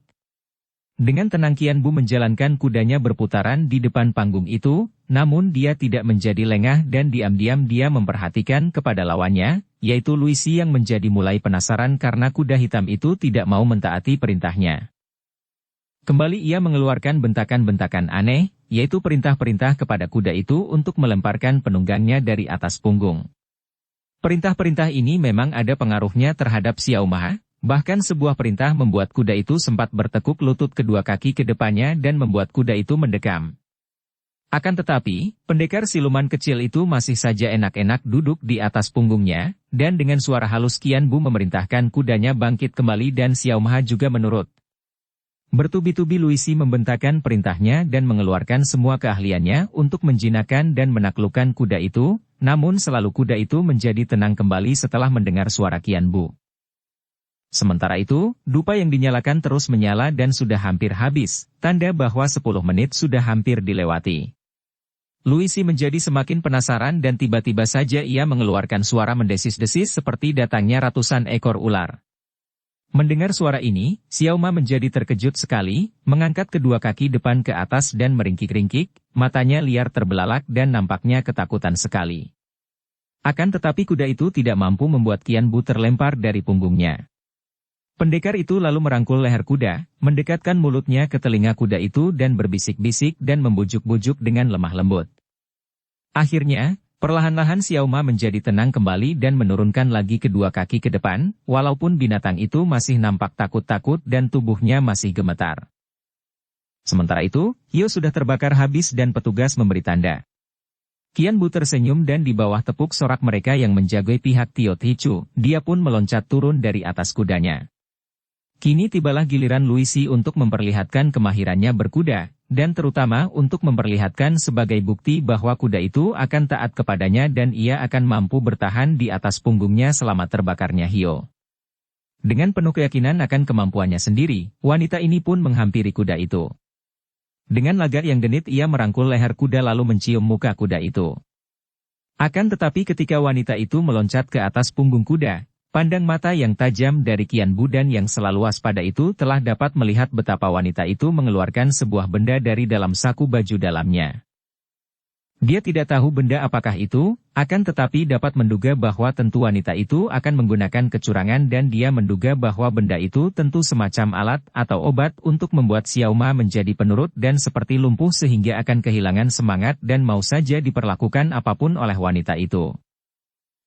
A: Dengan tenang Qianbu menjalankan kudanya berputaran di depan panggung itu, namun dia tidak menjadi lengah dan diam-diam dia memperhatikan kepada lawannya, yaitu Luisi yang menjadi mulai penasaran karena kuda hitam itu tidak mau mentaati perintahnya. Kembali ia mengeluarkan bentakan-bentakan aneh, yaitu perintah-perintah kepada kuda itu untuk melemparkan penunggangnya dari atas punggung. Perintah-perintah ini memang ada pengaruhnya terhadap Xiao Ma, bahkan sebuah perintah membuat kuda itu sempat bertekuk lutut kedua kaki ke depannya dan membuat kuda itu mendekam. Akan tetapi, pendekar siluman kecil itu masih saja enak-enak duduk di atas punggungnya, dan dengan suara halus Qianbu memerintahkan kudanya bangkit kembali dan Xiao Ma juga menurut. Bertubi-tubi Luisi membentakkan perintahnya dan mengeluarkan semua keahliannya untuk menjinakkan dan menaklukkan kuda itu, namun selalu kuda itu menjadi tenang kembali setelah mendengar suara Qian Bu. Sementara itu, dupa yang dinyalakan terus menyala dan sudah hampir habis, tanda bahwa 10 menit sudah hampir dilewati. Luisi menjadi semakin penasaran dan tiba-tiba saja ia mengeluarkan suara mendesis-desis seperti datangnya ratusan ekor ular. Mendengar suara ini, Xiao Ma menjadi terkejut sekali, mengangkat kedua kaki depan ke atas dan meringkik-ringkik, matanya liar terbelalak dan nampaknya ketakutan sekali. Akan tetapi kuda itu tidak mampu membuat Qian Bu terlempar dari punggungnya. Pendekar itu lalu merangkul leher kuda, mendekatkan mulutnya ke telinga kuda itu dan berbisik-bisik dan membujuk-bujuk dengan lemah lembut. Akhirnya, perlahan-lahan Xiao Ma menjadi tenang kembali dan menurunkan lagi kedua kaki ke depan, walaupun binatang itu masih nampak takut-takut dan tubuhnya masih gemetar. Sementara itu, Hio sudah terbakar habis dan petugas memberi tanda. Qian Bu tersenyum dan di bawah tepuk sorak mereka yang menjagai pihak Tio Tichu, dia pun meloncat turun dari atas kudanya. Kini tibalah giliran Luisi untuk memperlihatkan kemahirannya berkuda, dan terutama untuk memperlihatkan sebagai bukti bahwa kuda itu akan taat kepadanya dan ia akan mampu bertahan di atas punggungnya selama terbakarnya Hio. Dengan penuh keyakinan akan kemampuannya sendiri, wanita ini pun menghampiri kuda itu. Dengan lagak yang genit ia merangkul leher kuda lalu mencium muka kuda itu. Akan tetapi ketika wanita itu meloncat ke atas punggung kuda, pandang mata yang tajam dari Qian Bu dan yang selalu waspada itu telah dapat melihat betapa wanita itu mengeluarkan sebuah benda dari dalam saku baju dalamnya. Dia tidak tahu benda apakah itu, akan tetapi dapat menduga bahwa tentu wanita itu akan menggunakan kecurangan dan dia menduga bahwa benda itu tentu semacam alat atau obat untuk membuat Xiao Ma menjadi penurut dan seperti lumpuh sehingga akan kehilangan semangat dan mau saja diperlakukan apapun oleh wanita itu.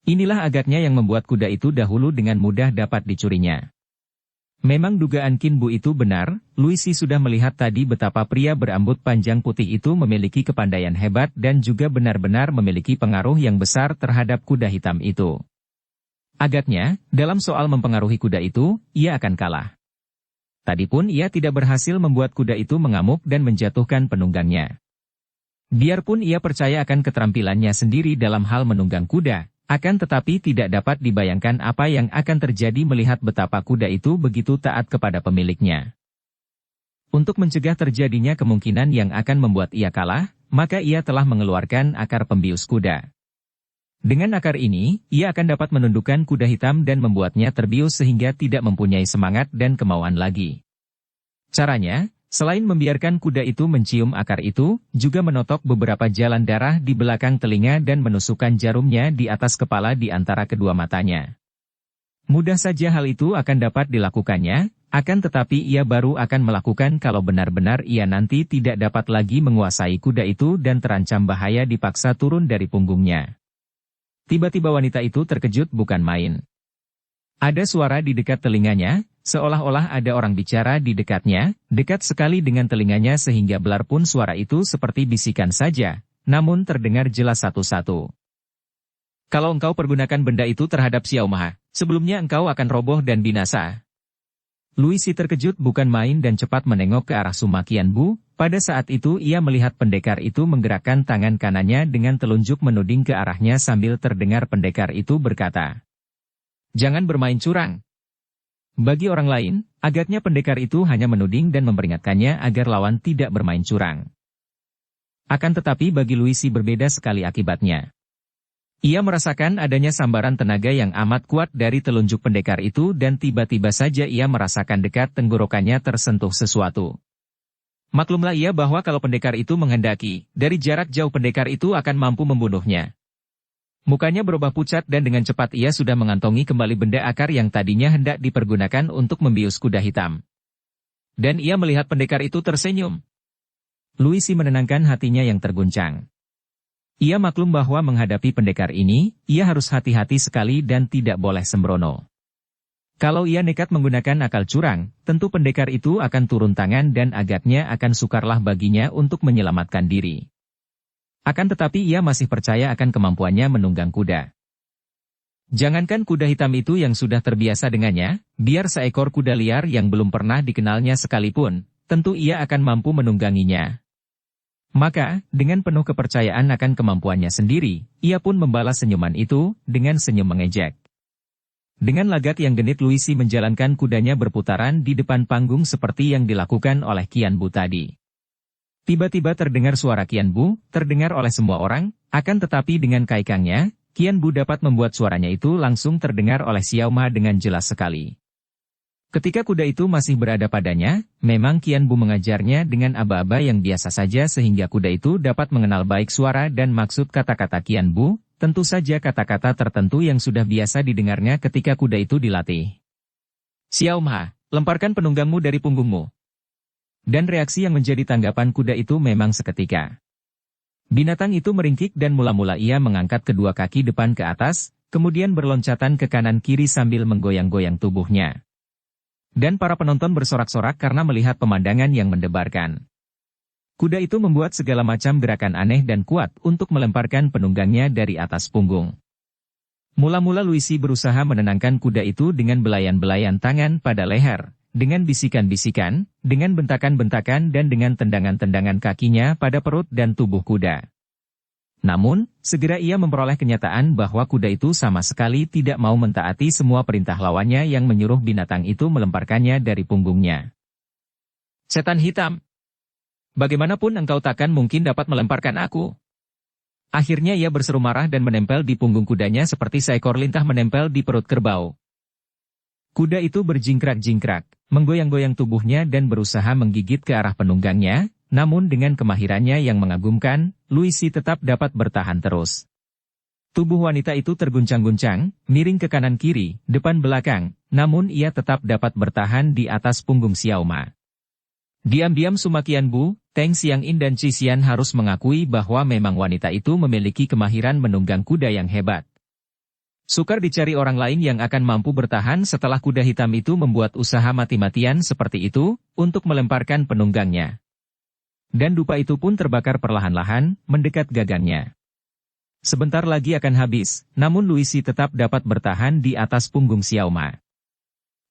A: Inilah agaknya yang membuat kuda itu dahulu dengan mudah dapat dicurinya. Memang dugaan Qin Bu itu benar, Luisi sudah melihat tadi betapa pria berambut panjang putih itu memiliki kepandaian hebat dan juga benar-benar memiliki pengaruh yang besar terhadap kuda hitam itu. Agaknya, dalam soal mempengaruhi kuda itu, ia akan kalah. Tadi pun ia tidak berhasil membuat kuda itu mengamuk dan menjatuhkan penunggangnya. Biarpun ia percaya akan keterampilannya sendiri dalam hal menunggang kuda, akan tetapi tidak dapat dibayangkan apa yang akan terjadi melihat betapa kuda itu begitu taat kepada pemiliknya. Untuk mencegah terjadinya kemungkinan yang akan membuat ia kalah, maka ia telah mengeluarkan akar pembius kuda. Dengan akar ini, ia akan dapat menundukkan kuda hitam dan membuatnya terbius sehingga tidak mempunyai semangat dan kemauan lagi. Caranya, selain membiarkan kuda itu mencium akar itu, juga menotok beberapa jalan darah di belakang telinga dan menusukkan jarumnya di atas kepala di antara kedua matanya. Mudah saja hal itu akan dapat dilakukannya, akan tetapi ia baru akan melakukan kalau benar-benar ia nanti tidak dapat lagi menguasai kuda itu dan terancam bahaya dipaksa turun dari punggungnya. Tiba-tiba wanita itu terkejut bukan main. Ada suara di dekat telinganya, seolah-olah ada orang bicara di dekatnya, dekat sekali dengan telinganya sehingga belar pun suara itu seperti bisikan saja, namun terdengar jelas satu-satu. Kalau engkau pergunakan benda itu terhadap Xiao Ma, sebelumnya engkau akan roboh dan binasa. Luisi terkejut bukan main dan cepat menengok ke arah Suma Qian Bu, pada saat itu ia melihat pendekar itu menggerakkan tangan kanannya dengan telunjuk menuding ke arahnya sambil terdengar pendekar itu berkata, "Jangan bermain curang." Bagi orang lain, agaknya pendekar itu hanya menuding dan memperingatkannya agar lawan tidak bermain curang. Akan tetapi bagi Luisi berbeda sekali akibatnya. Ia merasakan adanya sambaran tenaga yang amat kuat dari telunjuk pendekar itu dan tiba-tiba saja ia merasakan dekat tenggorokannya tersentuh sesuatu. Maklumlah ia bahwa kalau pendekar itu menghendaki, dari jarak jauh pendekar itu akan mampu membunuhnya. Mukanya berubah pucat dan dengan cepat ia sudah mengantongi kembali benda akar yang tadinya hendak dipergunakan untuk membius kuda hitam. Dan ia melihat pendekar itu tersenyum. Luisi menenangkan hatinya yang terguncang. Ia maklum bahwa menghadapi pendekar ini, ia harus hati-hati sekali dan tidak boleh sembrono. Kalau ia nekat menggunakan akal curang, tentu pendekar itu akan turun tangan dan agaknya akan sukarlah baginya untuk menyelamatkan diri. Akan tetapi ia masih percaya akan kemampuannya menunggang kuda. Jangankan kuda hitam itu yang sudah terbiasa dengannya, biar seekor kuda liar yang belum pernah dikenalnya sekalipun, tentu ia akan mampu menungganginya. Maka, dengan penuh kepercayaan akan kemampuannya sendiri, ia pun membalas senyuman itu, dengan senyum mengejek. Dengan lagak yang genit Luisi menjalankan kudanya berputaran di depan panggung seperti yang dilakukan oleh Qian Bu tadi. Tiba-tiba terdengar suara Qian Bu, terdengar oleh semua orang, akan tetapi dengan kaikangnya, Qian Bu dapat membuat suaranya itu langsung terdengar oleh Xiao Ma dengan jelas sekali. Ketika kuda itu masih berada padanya, memang Qian Bu mengajarnya dengan aba-aba yang biasa saja sehingga kuda itu dapat mengenal baik suara dan maksud kata-kata Qian Bu, tentu saja kata-kata tertentu yang sudah biasa didengarnya ketika kuda itu dilatih. Xiao Ma, lemparkan penunggangmu dari punggungmu. Dan reaksi yang menjadi tanggapan kuda itu memang seketika. Binatang itu meringkik dan mula-mula ia mengangkat kedua kaki depan ke atas, kemudian berloncatan ke kanan kiri sambil menggoyang-goyang tubuhnya. Dan para penonton bersorak-sorak karena melihat pemandangan yang mendebarkan. Kuda itu membuat segala macam gerakan aneh dan kuat untuk melemparkan penunggangnya dari atas punggung. Mula-mula Luisi berusaha menenangkan kuda itu dengan belayan-belayan tangan pada leher, dengan bisikan-bisikan, dengan bentakan-bentakan dan dengan tendangan-tendangan kakinya pada perut dan tubuh kuda. Namun, segera ia memperoleh kenyataan bahwa kuda itu sama sekali tidak mau mentaati semua perintah lawannya yang menyuruh binatang itu melemparkannya dari punggungnya. Setan hitam! Bagaimanapun engkau takkan mungkin dapat melemparkan aku. Akhirnya ia berseru marah dan menempel di punggung kudanya seperti seekor lintah menempel di perut kerbau. Kuda itu berjingkrak-jingkrak, menggoyang-goyang tubuhnya dan berusaha menggigit ke arah penunggangnya, namun dengan kemahirannya yang mengagumkan, Luisi tetap dapat bertahan terus. Tubuh wanita itu terguncang-guncang, miring ke kanan kiri, depan belakang, namun ia tetap dapat bertahan di atas punggung Xiao Ma. Diam-diam Suma Qian Bu, Teng Xiangin dan Qi Xian harus mengakui bahwa memang wanita itu memiliki kemahiran menunggang kuda yang hebat. Sukar dicari orang lain yang akan mampu bertahan setelah kuda hitam itu membuat usaha mati-matian seperti itu, untuk melemparkan penunggangnya. Dan dupa itu pun terbakar perlahan-lahan, mendekat gagangnya. Sebentar lagi akan habis, namun Luisi tetap dapat bertahan di atas punggung Xiao Ma.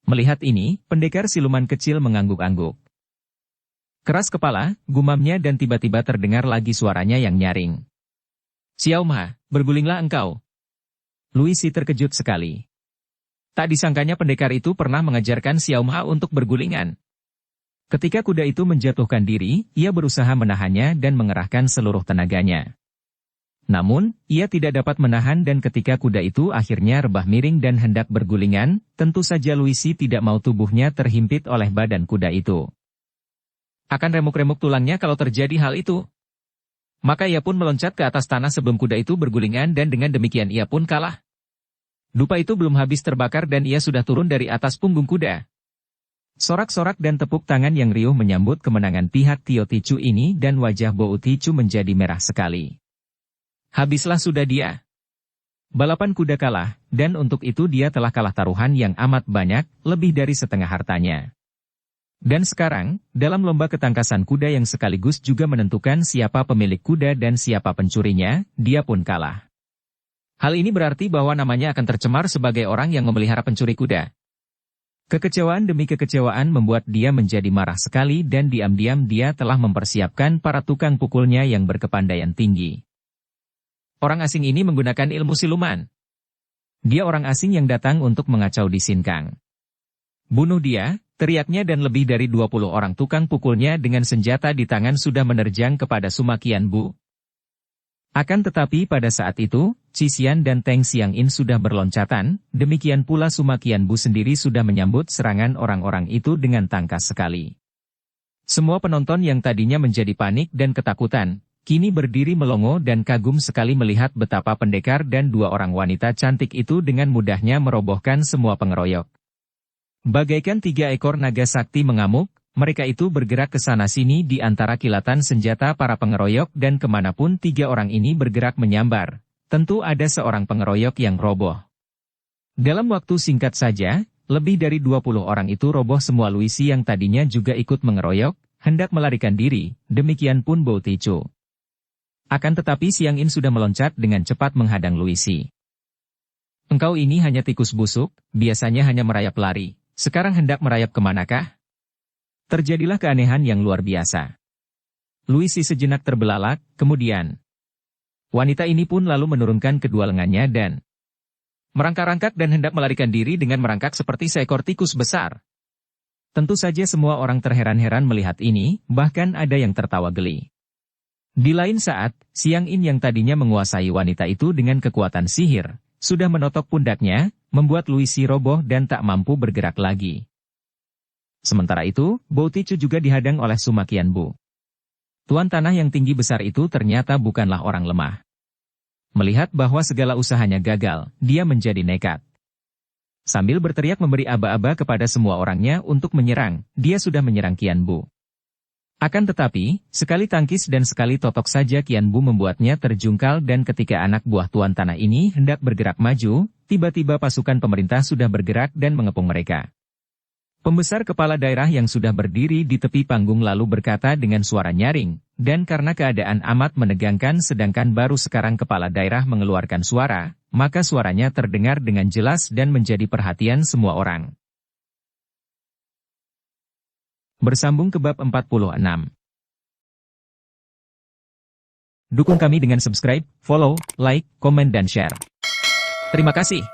A: Melihat ini, pendekar siluman kecil mengangguk-angguk. Keras kepala, gumamnya dan tiba-tiba terdengar lagi suaranya yang nyaring. Xiao Ma, bergulinglah engkau. Luisi terkejut sekali. Tak disangkanya pendekar itu pernah mengajarkan Xiao Ma untuk bergulingan. Ketika kuda itu menjatuhkan diri, ia berusaha menahannya dan mengerahkan seluruh tenaganya. Namun, ia tidak dapat menahan dan ketika kuda itu akhirnya rebah miring dan hendak bergulingan, tentu saja Luisi tidak mau tubuhnya terhimpit oleh badan kuda itu. Akan remuk-remuk tulangnya kalau terjadi hal itu. Maka ia pun meloncat ke atas tanah sebelum kuda itu bergulingan dan dengan demikian ia pun kalah. Dupa itu belum habis terbakar dan ia sudah turun dari atas punggung kuda. Sorak-sorak dan tepuk tangan yang riuh menyambut kemenangan pihak Tio Ticu ini dan wajah Bo Ticu menjadi merah sekali. Habislah sudah dia. Balapan kuda kalah, dan untuk itu dia telah kalah taruhan yang amat banyak, lebih dari setengah hartanya. Dan sekarang, dalam lomba ketangkasan kuda yang sekaligus juga menentukan siapa pemilik kuda dan siapa pencurinya, dia pun kalah. Hal ini berarti bahwa namanya akan tercemar sebagai orang yang memelihara pencuri kuda. Kekecewaan demi kekecewaan membuat dia menjadi marah sekali dan diam-diam dia telah mempersiapkan para tukang pukulnya yang berkepandaian tinggi. Orang asing ini menggunakan ilmu siluman. Dia orang asing yang datang untuk mengacau di Sinkang. Bunuh dia, teriaknya dan lebih dari 20 orang tukang pukulnya dengan senjata di tangan sudah menerjang kepada Suma Qian Bu. Akan tetapi pada saat itu, Qi Xian dan Teng Xiangin sudah berloncatan, demikian pula Suma Qian Bu sendiri sudah menyambut serangan orang-orang itu dengan tangkas sekali. Semua penonton yang tadinya menjadi panik dan ketakutan, kini berdiri melongo dan kagum sekali melihat betapa pendekar dan dua orang wanita cantik itu dengan mudahnya merobohkan semua pengeroyok. Bagaikan 3 ekor naga sakti mengamuk, mereka itu bergerak ke sana-sini di antara kilatan senjata para pengeroyok dan kemanapun 3 orang ini bergerak menyambar, tentu ada seorang pengeroyok yang roboh. Dalam waktu singkat saja, lebih dari 20 orang itu roboh semua. Luisi yang tadinya juga ikut mengeroyok, hendak melarikan diri, demikian pun Bo Ticu. Akan tetapi Xiangin sudah meloncat dengan cepat menghadang Luisi. Engkau ini hanya tikus busuk, biasanya hanya merayap lari, sekarang hendak merayap kemanakah? Terjadilah keanehan yang luar biasa. Luisi sejenak terbelalak, kemudian wanita ini pun lalu menurunkan kedua lengannya dan merangkak-rangkak dan hendak melarikan diri dengan merangkak seperti seekor tikus besar. Tentu saja semua orang terheran-heran melihat ini, bahkan ada yang tertawa geli. Di lain saat, Xiang In yang tadinya menguasai wanita itu dengan kekuatan sihir, sudah menotok pundaknya, membuat Luisi roboh dan tak mampu bergerak lagi. Sementara itu, Bo Ticu juga dihadang oleh Suma Qianbu. Tuan tanah yang tinggi besar itu ternyata bukanlah orang lemah. Melihat bahwa segala usahanya gagal, dia menjadi nekat. Sambil berteriak memberi aba-aba kepada semua orangnya untuk menyerang, dia sudah menyerang Qianbu. Akan tetapi, sekali tangkis dan sekali totok saja Qianbu membuatnya terjungkal dan ketika anak buah tuan tanah ini hendak bergerak maju, tiba-tiba pasukan pemerintah sudah bergerak dan mengepung mereka. Pembesar kepala daerah yang sudah berdiri di tepi panggung lalu berkata dengan suara nyaring, dan karena keadaan amat menegangkan sedangkan baru sekarang kepala daerah mengeluarkan suara, maka suaranya terdengar dengan jelas dan menjadi perhatian semua orang. Bersambung ke bab 46. Dukung kami dengan subscribe, follow, like, komen dan share. Terima kasih.